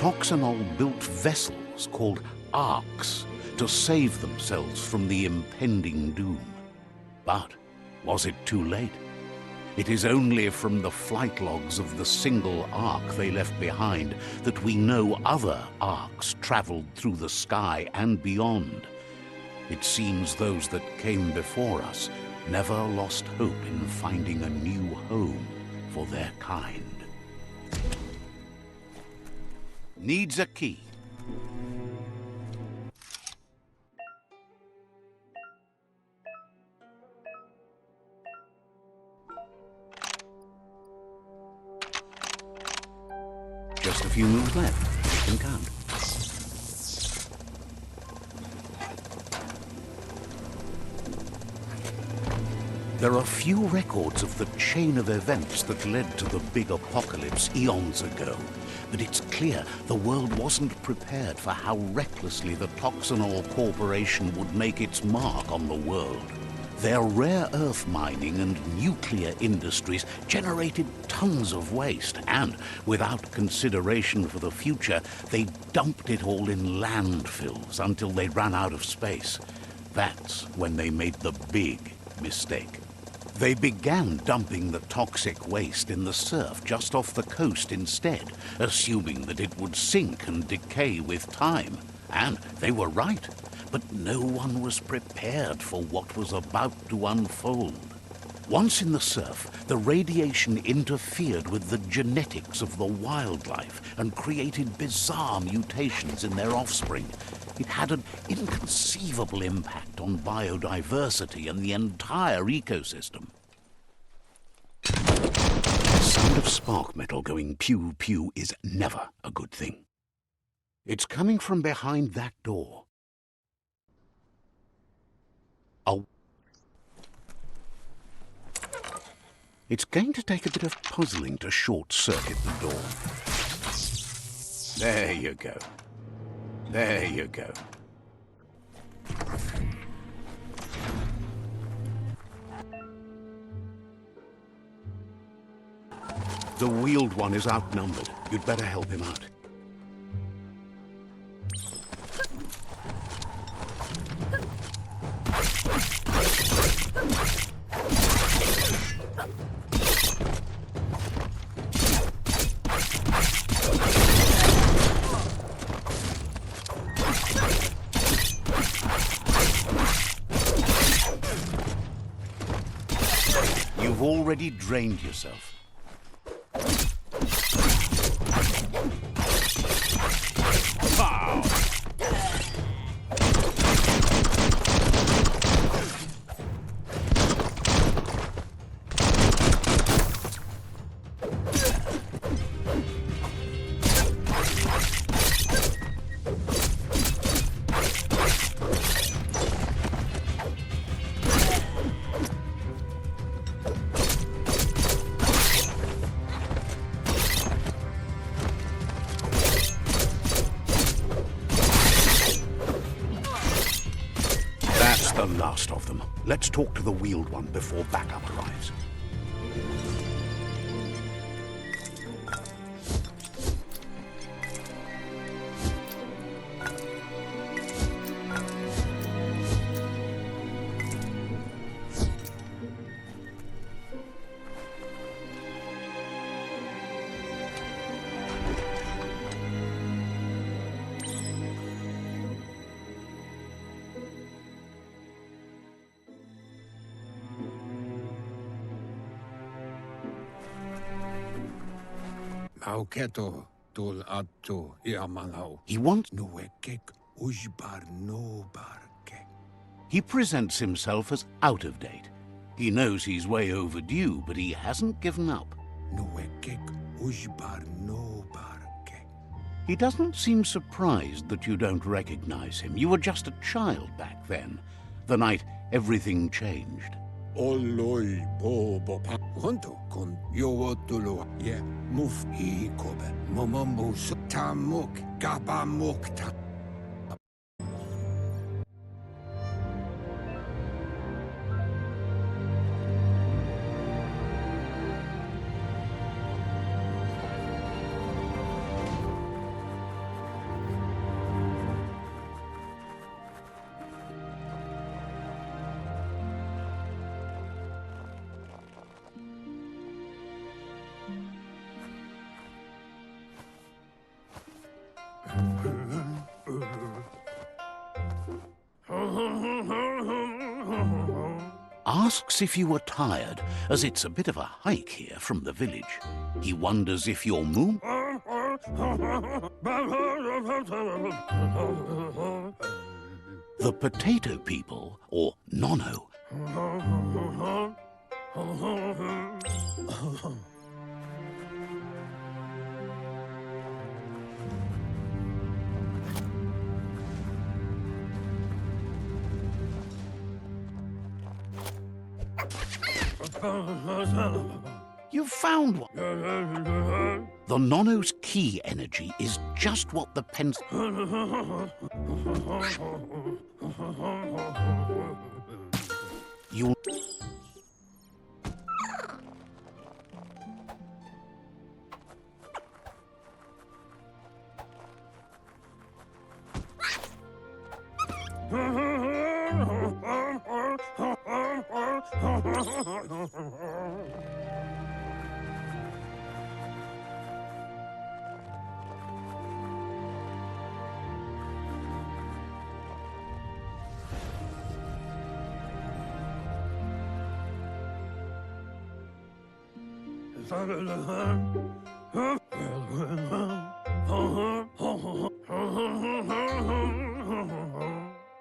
Toxanol built vessels called arks to save themselves from the impending doom. But was it too late? It is only from the flight logs of the single ark they left behind that we know other arks traveled through the sky and beyond. It seems those that came before us never lost hope in finding a new home for their kind. Needs a key. Just a few moves left. You can count. There are few records of the chain of events that led to the big apocalypse eons ago, but it's clear the world wasn't prepared for how recklessly the Toxanol Corporation would make its mark on the world. Their rare earth mining and nuclear industries generated tons of waste, and without consideration for the future, they dumped it all in landfills until they ran out of space. That's when they made the big mistake. They began dumping the toxic waste in the surf just off the coast instead, assuming that it would sink and decay with time. And they were right. But no one was prepared for what was about to unfold. Once in the surf, the radiation interfered with the genetics of the wildlife and created bizarre mutations in their offspring. It had an inconceivable impact on biodiversity and the entire ecosystem. The sound of spark metal going pew-pew is never a good thing. It's coming from behind that door. It's going to take a bit of puzzling to short-circuit the door. There you go. There you go. The wheeled one is outnumbered. You'd better help him out. You've already drained yourself. Pow! The last of them. Let's talk to the wheeled one before backup arrives. Auketo tul atto iamanau. He wants... Nuekek ujbar no barke. He presents himself as out of date. He knows he's way overdue, but he hasn't given up. Nuekek ujbar no barke. He doesn't seem surprised that you don't recognize him. You were just a child back then, the night everything changed. Oloi bobo pa. Honto kon yowotulo ye muf hi kobe. Momombo tamuk gabamukta. Asks if you are tired, as it's a bit of a hike here from the village. He wonders if your moon... The potato people, or Nono, you've found one. The Nono's key energy is just what the pens... You'll...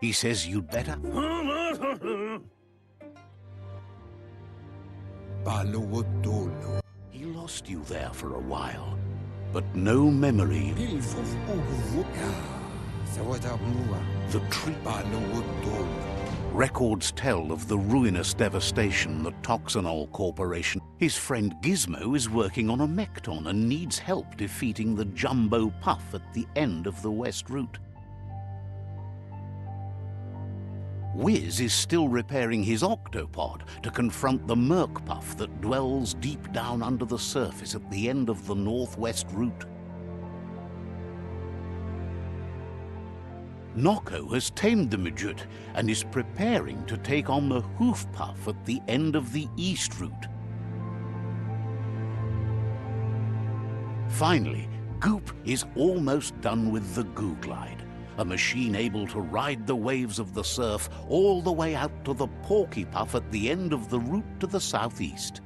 He says you'd better... He lost you there for a while, but no memory. The tree... Records tell of the ruinous devastation the Toxanol Corporation... His friend Gizmo is working on a Mekton and needs help defeating the Jumbo Puff at the end of the West Route. Wiz is still repairing his octopod to confront the Merc Puff that dwells deep down under the surface at the end of the Northwest Route. Nocco has tamed the midget and is preparing to take on the Hoof Puff at the end of the East Route. Finally, Goop is almost done with the Goo Glide, a machine able to ride the waves of the surf all the way out to the Porky Puff at the end of the route to the southeast.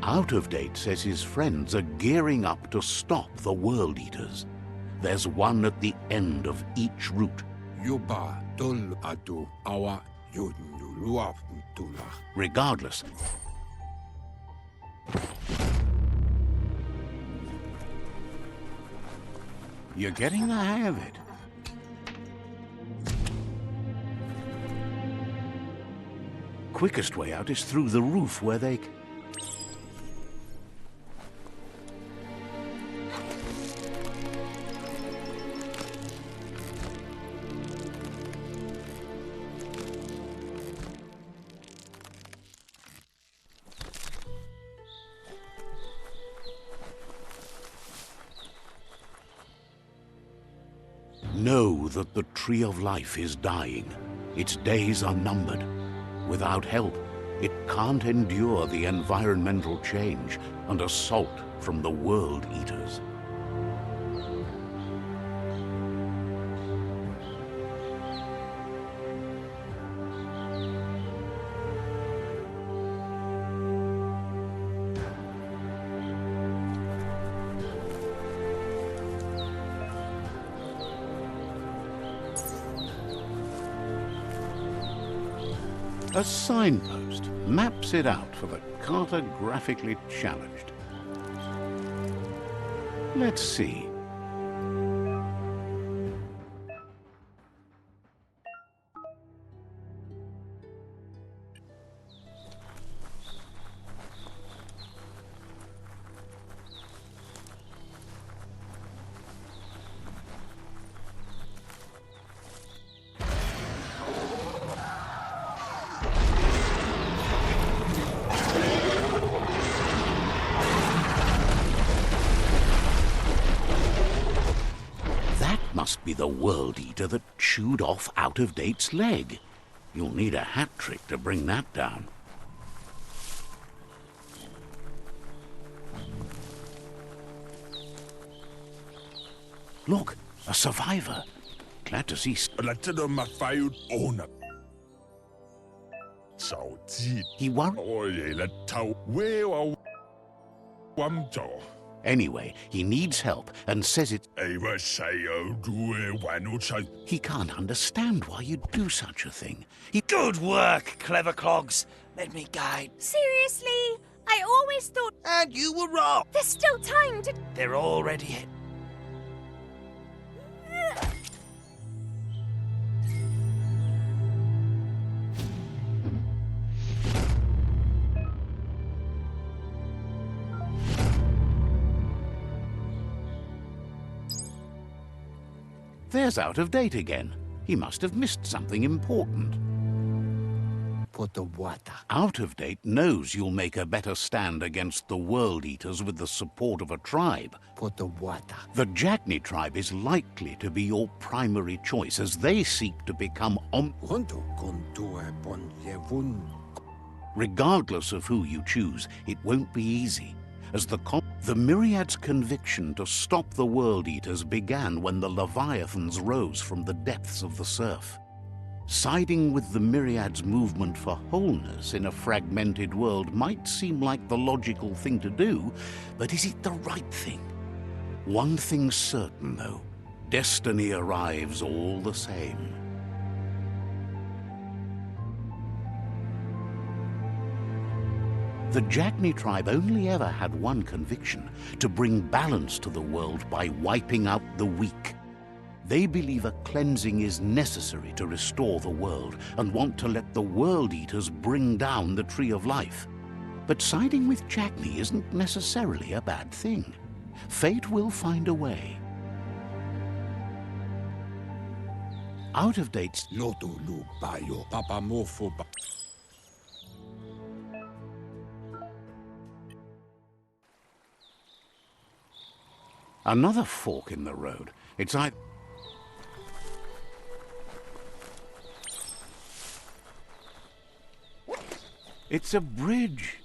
Out of Date says his friends are gearing up to stop the World Eaters. There's one at the end of each route. Regardless, you're getting the hang of it. Quickest way out is through the roof where they... Know that the Tree of Life is dying. Its days are numbered. Without help, it can't endure the environmental change and assault from the World Eaters. A signpost maps it out for the cartographically challenged. Let's see. Must be the World Eater that chewed off Out of Date's leg. You'll need a hat trick to bring that down. Look, a survivor. Glad to see. He worried. Anyway, he needs help and says it. He can't understand why you'd do such a thing. Good work, clever clogs. Let me guide. Seriously? I always thought And you were wrong. there's still time to... They're already hit. There's out of date again. He must have missed something important. Put the water. Out of date knows you'll make a better stand against the World Eaters with the support of a tribe. Put the water. The Jagni tribe is likely to be your primary choice as they seek to become Honto kontue pon yevun. Regardless of who you choose, it won't be easy, as the Myriad's conviction to stop the World Eaters began when the Leviathans rose from the depths of the surf. Siding with the Myriad's movement for wholeness in a fragmented world might seem like the logical thing to do, but is it the right thing? One thing's certain, though. Destiny arrives all the same. The Jagni tribe only ever had one conviction: to bring balance to the world by wiping out the weak. They believe a cleansing is necessary to restore the world and want to let the World Eaters bring down the Tree of Life. But siding with Jagni isn't necessarily a bad thing. Fate will find a way. Out of dates. Loto lu bayo papa mofo ba. Another fork in the road. It's either... It's a bridge.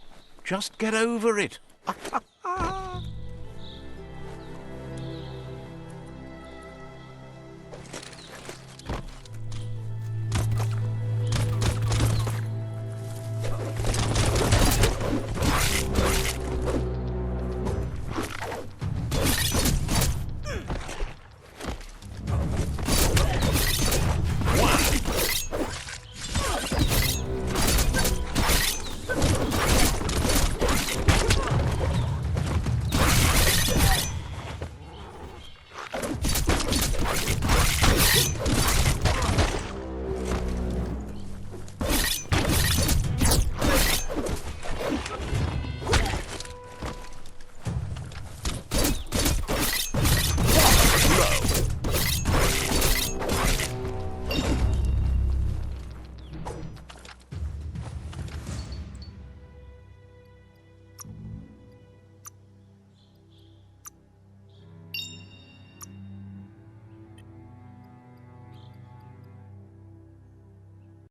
Just get over it.